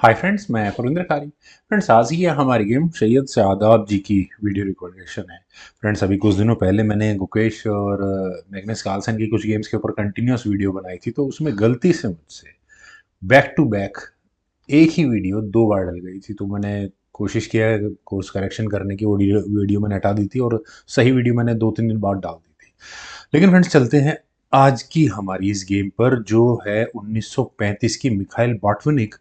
Hi friends, मैं पुरिंदर कारी। Friends, आज ही हमारी गेम सैयद से आदाब जी की वीडियो रिकॉर्डेशन है। फ्रेंड्स, अभी कुछ दिनों पहले मैंने गुकेश और मैग्नस कार्लसन की कुछ गेम्स के ऊपर कंटिन्यूस वीडियो बनाई थी, तो उसमें गलती से मुझसे बैक टू बैक एक ही वीडियो 2 बार डल गई थी। तो मैंने कोशिश किया कोर्स करेक्शन करने की, वो वीडियो मैंने हटा दी थी और सही वीडियो मैंने 2-3 दिन बाद डाल दी थी। लेकिन फ्रेंड्स, चलते हैं आज की हमारी इस गेम पर, जो है 1935 की मिखाइल बॉटविनिक,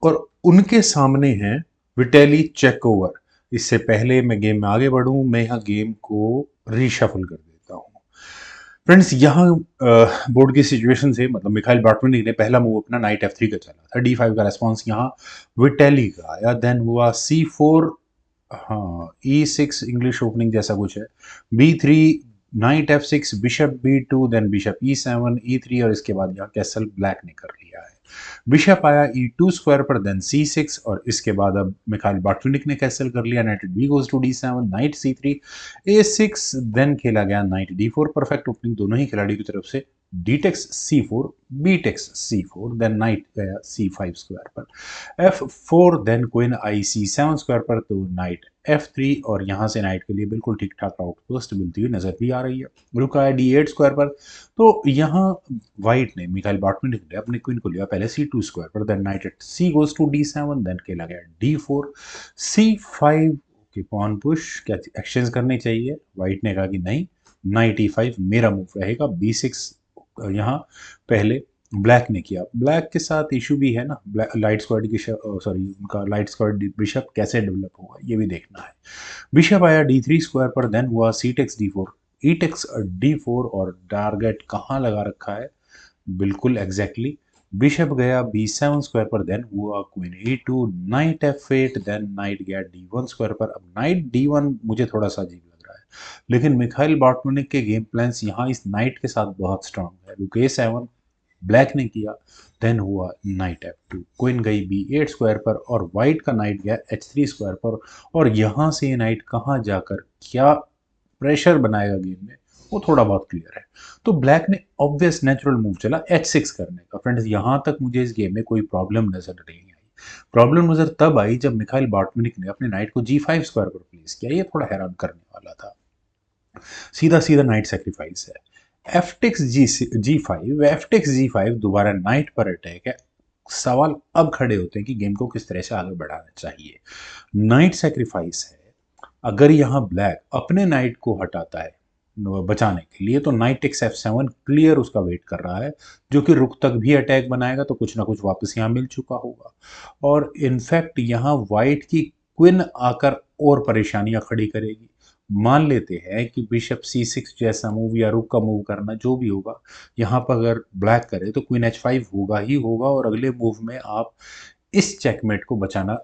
और उनके सामने है विटेली चेकोवर। इससे पहले मैं गेम में आगे बढ़ूं, मैं यहाँ गेम को रीशफल कर देता हूँ। फ्रेंड्स, यहाँ बोर्ड की सिचुएशन से मतलब मिखाइल बॉटविनिक ने पहला मूव अपना नाइट F3 का चला था। D5 का रेस्पॉन्स यहाँ विटेली का आया। देन हुआ C4, हाँ E6 इंग्लिश ओपनिंग जैसा कुछ है, B3, night F6, bishop B2, then bishop E7, E3, और इसके बाद यहाँ कैसल ब्लैक ने कर लिया है। बिशप आया E2 स्क्वायर पर, देन C6, और इसके बाद अब मिखाइल बॉटविनिक ने कैसल कर लिया। Knight B goes to D7, knight C3, A6, then खेला गया नाइट D4। परफेक्ट ओपनिंग दोनों ही खिलाड़ियों की तरफ से। D takes C4, B takes C4, then knight गया C5 स्क्वायर पर, F4, देन क्वीन आई C7 स्क्वायर पर, तो नाइट F3, और यहाँ से नाइट के लिए बिल्कुल ठीक ठाक आउटपोस्ट मिलती हुई नजर भी आ रही है। रुक आया D8 स्क्वायर पर, तो यहाँ व्हाइट ने, मिखाइल बॉटविनिक ने, अपने क्वीन को लिया पहले C2 स्क्वायर पर, then knight at C goes to D7, then खेला गया D4, C5 के पॉन पुश। क्या एक्सचेंज करने चाहिए? व्हाइट ने कहा कि नहीं, नाइट E5 मेरा मूव रहेगा। B6 यहाँ पहले ब्लैक ने किया। ब्लैक के साथ इशू भी है ना, लाइट स्क्वाड की, सॉरी, उनका लाइट स्क्वाड बिशप कैसे डेवलप होगा ये भी देखना है। बिशप आया D3 स्क्वायर पर, देन हुआ C takes D4, E takes D4, और टारगेट कहाँ लगा रखा है? बिल्कुल एग्जैक्टली बिशप गया B7 स्क्वायर पर, देन हुआ queen E2, night F8, then knight गया D1 स्क्वायर पर। अब नाइट D1 मुझे थोड़ा सा अजीब लग रहा है, लेकिन मिखाइल बॉटविनिक के गेम प्लान्स यहाँ इस नाइट के साथ बहुत स्ट्रांग है। रुक A7 ब्लैक ने किया, देन हुआ नाइट F2, क्वीन गई B8 स्क्वायर पर, और व्हाइट का नाइट गया H3 स्क्वायर पर। और यहाँ से नाइट कहाँ जाकर क्या प्रेशर बनाएगा गेम में, वो थोड़ा बहुत क्लियर है। तो ब्लैक ने ऑब्वियस नेचुरल मूव चला H6 करने का। फ्रेंड्स, यहाँ तक मुझे इस गेम में कोई प्रॉब्लम नजर नहीं आई। प्रॉब्लम नजर तब आई जब मिखाइल बॉटविनिक ने अपने नाइट को G5 स्क्वायर पर प्लेस किया। ये थोड़ा हैरान करने वाला था। सीधा सीधा नाइट सेक्रीफाइस है। एफ टेक्स जी फाइव दोबारा नाइट पर अटैक है। सवाल अब खड़े होते हैं कि गेम को किस तरह से आगे बढ़ाना चाहिए। नाइट सेक्रीफाइस है। अगर यहाँ ब्लैक अपने नाइट को हटाता है बचाने के लिए, तो नाइट टेक्स F7 क्लियर उसका वेट कर रहा है, जो कि रुक तक भी अटैक बनाएगा, तो कुछ ना कुछ वापस यहाँ मिल चुका होगा। और इनफैक्ट यहाँ व्हाइट की क्विन आकर और परेशानियां खड़ी करेगी। मान लेते हैं कि बिशप C6 जैसा मूव या रुक का मूव करना जो भी होगा, यहाँ पर अगर ब्लैक करे तो क्वीन H5 होगा ही होगा, और अगले मूव में आप इस चेकमेट को बचाना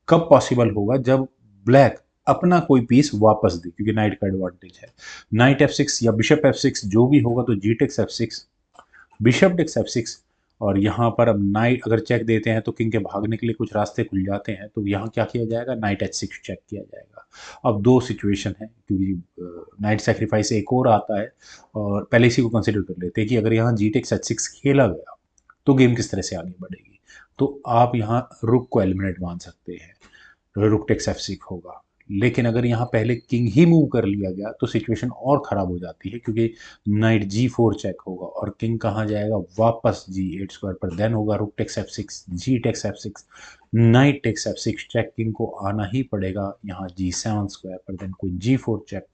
कब पॉसिबल होगा? जब ब्लैक अपना कोई पीस वापस दे, क्योंकि नाइट का एडवांटेज है। नाइट F6 या बिशप F6 जो भी होगा, तो जी takes F6, bishop takes F6, और यहाँ पर अब नाइट अगर चेक देते हैं तो किंग के भागने के लिए कुछ रास्ते खुल जाते हैं। तो यहाँ क्या किया जाएगा? नाइट H6 चेक किया जाएगा। अब दो सिचुएशन है, क्योंकि नाइट सेक्रीफाइस एक और आता है, और पहले इसी को कंसिडर कर लेते हैं कि अगर यहाँ जी टेक्स H6 खेला गया तो गेम किस तरह से आगे बढ़ेगी। तो आप यहाँ रुक को एलिमिनेट मान सकते हैं, रुक टेक्स F6 होगा। लेकिन अगर यहाँ पहले किंग ही मूव कर लिया गया तो सिचुएशन और ख़राब हो जाती है, क्योंकि नाइट G4 चेक होगा, और किंग कहाँ जाएगा? वापस G8 स्क्वायर पर, देन होगा rook takes F6, G takes F6, knight takes F6 check, king को आना ही पड़ेगा यहाँ G7 स्क्वायर पर, देन कोई G4 चेक,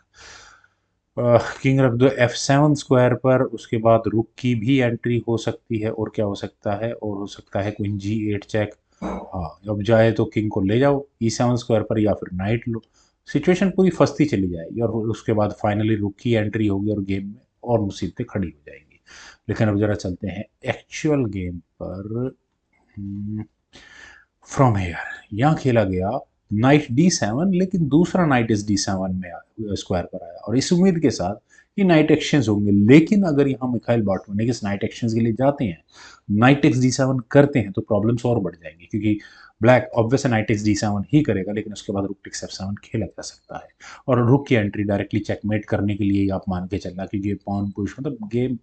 किंग रख दो F7 स्क्वायर पर। उसके बाद रुक की भी एंट्री हो सकती है, और क्या हो सकता है? और हो सकता है क्वीन G8 चेक। हाँ, अब जाए तो किंग को ले जाओ E7 स्क्वायर पर, या फिर नाइट लो। सिचुएशन पूरी फंसती चली जाएगी, और उसके बाद फाइनली रुक की एंट्री होगी और गेम में और मुसीबतें खड़ी हो जाएंगी। लेकिन अब जरा चलते हैं एक्चुअल गेम पर। फ्रॉम हेयर यहाँ खेला गया नाइट D7, लेकिन दूसरा नाइट इस D7 में स्क्वायर पर आया, और इस उम्मीद के साथ कि नाइट एक्सचेंज होंगे। लेकिन अगर यहाँ मिखाइल बॉटविनिक इस नाइट एक्सचेंज के लिए जाते हैं, नाइट एक्स D7 करते हैं, तो प्रॉब्लम्स और बढ़ जाएंगी, क्योंकि black obvious night x D7 ही करेगा, लेकिन उसके बाद रुक टेक्स F7 खेला जा सकता है, और रुक की एंट्री डायरेक्टली चेकमेट करने के लिए आप मान के चलना, क्योंकि पॉन पुश मतलब गेम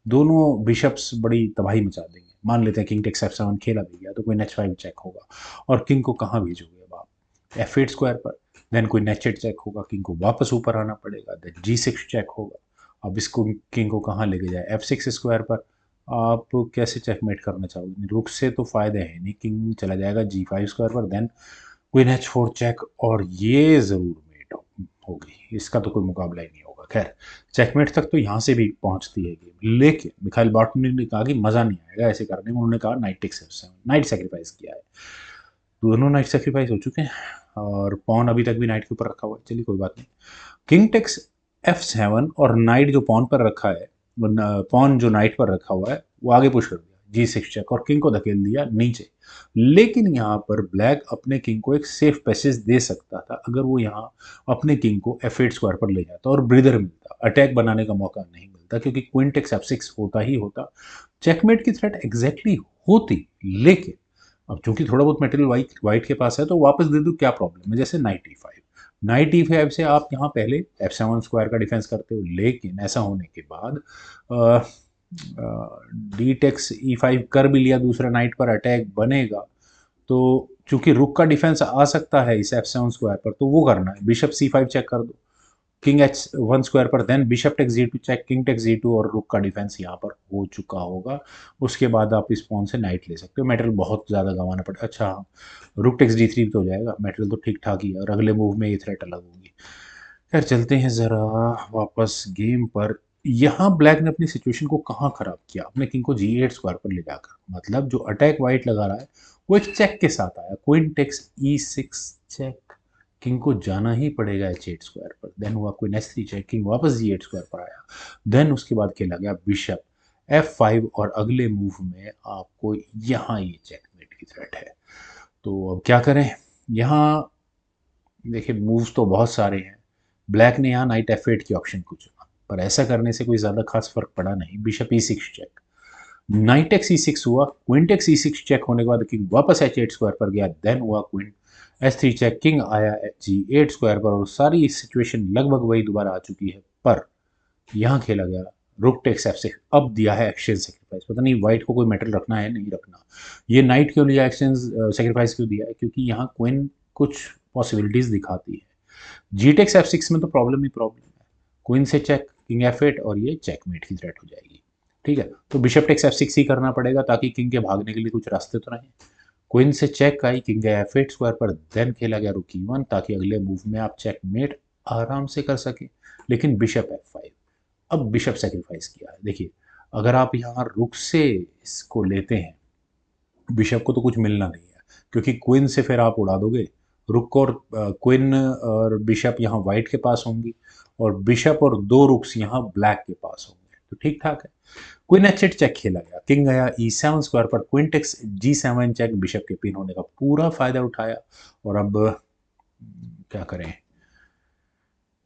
दोनों बिशप्स बड़ी तबाही मचा देंगे। मान लेते हैं किंग टेक्स F7 खेला भी गया तो क्वीन H5 चेक होगा, और किंग को कहाँ भेजोगे अब आप, F8 स्क्वायर पर, देन क्वीन H8 चेक होगा, किंग को वापस ऊपर आना पड़ेगा, देन G6 चेक होगा। अब इसको किंग को कहाँ लेके जाए, F6 स्क्वायर पर आप कैसे चेकमेट करना चाहोगे, रुक से तो फायदे है नहीं, किंग चला जाएगा G5 स्क्वायर पर, देन क्वीन H4 चेक, और ये जरूर मेट होगी, इसका तो कोई मुकाबला ही नहीं होगा। खैर चेकमेट तक तो यहाँ से भी पहुंचती है गेम, लेकिन मिखाइल बार्टनिक ने कहा कि मजा नहीं आएगा ऐसे करने में, उन्होंने कहा knight takes F7, night sacrifice किया है, दोनों नाइट सेक्रीफाइस हो चुके हैं और पॉन अभी तक भी नाइट के ऊपर रखा हुआ है, चलिए कोई बात नहीं। किंग टेक्स F7 और नाइट जो पॉन पर रखा है, पॉन जो नाइट पर रखा हुआ है वो आगे पुश कर दिया, G6 चेक, और किंग को धकेल दिया नीचे। लेकिन यहाँ पर ब्लैक अपने किंग को एक सेफ पैसेज दे सकता था अगर वो यहाँ अपने किंग को F8 स्क्वायर पर ले जाता और ब्रीदर मिलता, अटैक बनाने का मौका नहीं मिलता, क्योंकि क्वीन टेक्स F6 होता ही होता, चेकमेट की थ्रेट एग्जैक्टली होती। लेकिन अब चूंकि थोड़ा बहुत मटेरियल वाइट के पास है तो वापस दे दूं क्या प्रॉब्लम है, जैसे नाइट E5, नाइट E5 से आप यहाँ पहले F7 स्क्वायर का डिफेंस करते हो, लेकिन ऐसा होने के बाद डी टेक्स E5 कर भी लिया, दूसरा नाइट पर अटैक बनेगा, तो चूंकि रुक का डिफेंस आ सकता है इस F7 स्क्वायर पर, तो वो करना है, बिशप C5 चेक कर दो, किंग H1 स्क्वायर पर, then bishop takes G2 check, king takes G2, और रुक का डिफेंस यहाँ पर हो चुका होगा। उसके बाद आप इस पॉन से नाइट ले सकते हो, मेटेरियल बहुत ज़्यादा गंवाना पड़ेगा। अच्छा हाँ, रुक टेक्स D3 तो हो जाएगा, मेटेरियल तो ठीक ठाक ही है, और अगले मूव में ये थ्रेट अलग होगी। खैर चलते हैं ज़रा वापस गेम पर। यहाँ ब्लैक ने अपनी सिचुएशन को कहाँ खराब किया, अपने किंग को G8 स्क्वायर पर ले जाकर, मतलब जो अटैक वाइट लगा रहा है वो एक चेक के साथ आया, queen takes E6 check, king को जाना ही पड़ेगा H8 स्क्वायर पर, देन हुआ क्वीन H3 चेक, किंग वापस G8 स्क्वायर पर आया, देन उसके बाद खेला गया बिशप F5, और अगले मूव में आपको यहाँ ये चेकमेट की थ्रेट है। तो अब क्या करें, यहाँ देखिए मूव्स तो बहुत सारे हैं, ब्लैक ने यहाँ नाइट F8 की ऑप्शन को चुना, पर ऐसा करने से कोई ज़्यादा खास फर्क पड़ा नहीं, bishop E6 check, night x E6 हुआ, क्वीन टेक्स E6 चेक होने के बाद किंग वापस H8 स्क्वायर पर गया, देन हुआ क्वीन H3 चेक, किंग आया G8 स्क्वायर पर, और सारी सिचुएशन लगभग वही दोबारा आ चुकी है, पर यहाँ खेला गया रुक टेक्स F6, अब दिया है एक्सचेंज सेक्रीफाइस, पता नहीं व्हाइट को कोई मेटल रखना है नहीं रखना, ये नाइट क्यों लिया एक्सचेंज सेक्रीफाइस क्यों दिया है, क्योंकि यहाँ क्वीन कुछ पॉसिबिलिटीज दिखाती है, जी टेक्स F6 में तो प्रॉब्लम ही प्रॉब्लम है, क्वीन से चेक, किंग F8, और ये चेकमेट की थ्रेट हो जाएगी। ठीक है, तो बिशप टेक्स F6 ही करना पड़ेगा ताकि किंग के भागने के लिए कुछ रास्ते तो रहें। क्वीन से चेक आई, किंग गया F8 स्क्वायर पर, देन खेला गया रुक E1, ताकि अगले मूव में आप चेकमेट आराम से कर सकें, लेकिन बिशप F5, अब बिशप सेक्रीफाइस किया है। देखिए अगर आप यहाँ रुक से इसको लेते हैं, बिशप को तो कुछ मिलना नहीं है, क्योंकि क्वीन से फिर आप उड़ा दोगे, रुक और क्वीन और बिशप यहाँ वाइट के पास होंगी, और बिशप और दो रुक्स यहाँ ब्लैक के पास होंगे, तो ठीक ठाक है। क्वीन H8 चेक खेला गया, किंग गया E7 स्क्वायर पर, queen takes G7 check, bishop के पिन होने का पूरा फायदा उठाया, और अब क्या करें,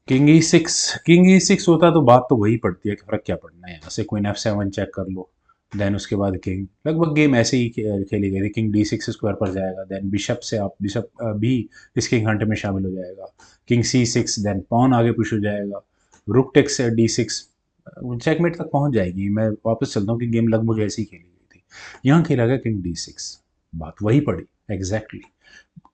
किंग E6 होता तो बात तो वही पड़ती है कि फर्क क्या पड़ना है, यहाँ से क्वीन F7 चेक कर लो, देन उसके बाद किंग, लगभग गेम ऐसे ही खेली गई थी, किंग D6 स्क्वायर पर जाएगा, देन बिशप से आप बिशप भी इस किंग हंट में शामिल हो जाएगा, किंग C6, देन पॉन आगे पुश हो जाएगा, रुक टेक्स D6, चेकमेट तक पहुंच जाएगी। मैं वापस चलता हूँ कि गेम लगभग ऐसी ही खेली गई थी, यहाँ खेला गया किंग D6, बात वही पड़ी exactly,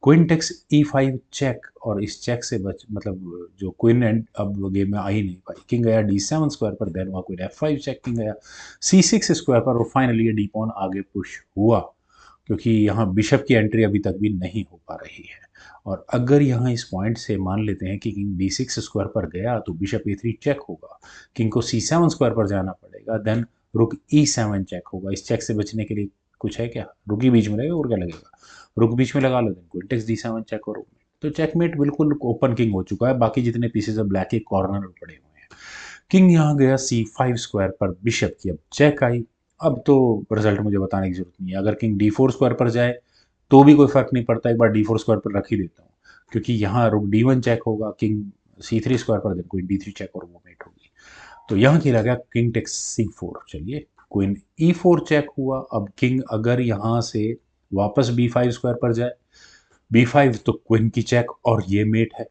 queen takes E5 check, और इस चेक से बच मतलब जो क्वीन एंड अब गेम में आ ही नहीं पाई, किंग गया D7 स्क्वायर पर, देन वहाँ क्वीन F5 चेक, किंग गया C6 स्क्वायर पर, और फाइनली ये डी पॉन आगे पुश हुआ, क्योंकि यहाँ बिशप की एंट्री अभी तक भी नहीं हो पा रही है, और अगर यहाँ इस पॉइंट से मान लेते हैं कि किंग D6 स्क्वायर पर गया तो बिशप A3 चेक होगा, किंग को C7 स्क्वायर पर जाना पड़ेगा, देन रुक E7 चेक होगा, इस चेक से बचने के लिए कुछ है क्या, रुक ही बीच में लगेगा और क्या लगेगा, रुक बीच में लगा लो, then queen takes D7 check और तो चेकमेट बिल्कुल ओपन किंग हो चुका है, बाकी जितने पीसेस है ब्लैक के कॉर्नर में पड़े हुए हैं। किंग यहाँ गया C5 स्क्वायर पर, बिशप की अब चेक आई, अब तो रिजल्ट मुझे बताने की जरूरत नहीं है, अगर किंग D4 स्क्वायर पर जाए तो भी कोई फर्क नहीं पड़ता, एक बार D4 स्क्वायर पर रख ही देता हूँ, क्योंकि यहाँ रुक D1 चेक होगा, किंग C3 स्क्वायर पर, देन क्वीन D3 चेक और वो मेट होगी, तो यहाँ खेला गया किंग टेक्स C4, चलिए क्वीन E4 चेक हुआ, अब किंग अगर यहाँ से वापस B5 स्क्वायर पर जाए, B5 तो क्वीन की चेक और ये मेट है,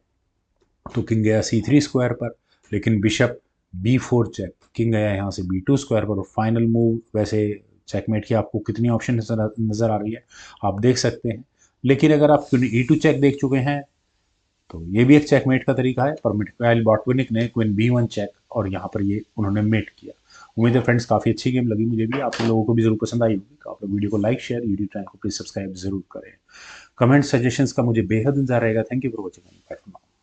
तो किंग गया C3 स्क्वायर पर, लेकिन बिशप B4 चेक, किंग गया यहाँ से B2 स्क्वायर पर, और फाइनल मूव वैसे चेकमेट की आपको कितनी ऑप्शन नज़र आ रही है आप देख सकते हैं। लेकिन अगर आप क्वीन E2 चेक देख चुके हैं तो ये भी एक चेकमेट का तरीका है, पर मिखाइल बॉटविनिक ने क्वीन B1 चेक और यहाँ पर ये उन्होंने मेट किया। उम्मीद है फ्रेंड्स काफ़ी अच्छी गेम लगी मुझे भी, आप लोगों को भी जरूर पसंद आई होगी। तो आप लोग वीडियो को लाइक शेयर, यूट्यूब चैनल को प्लीज सब्सक्राइब जरूर करें। कमेंट सजेशंस का मुझे बेहद इंतजार रहेगा। Thank you for watching.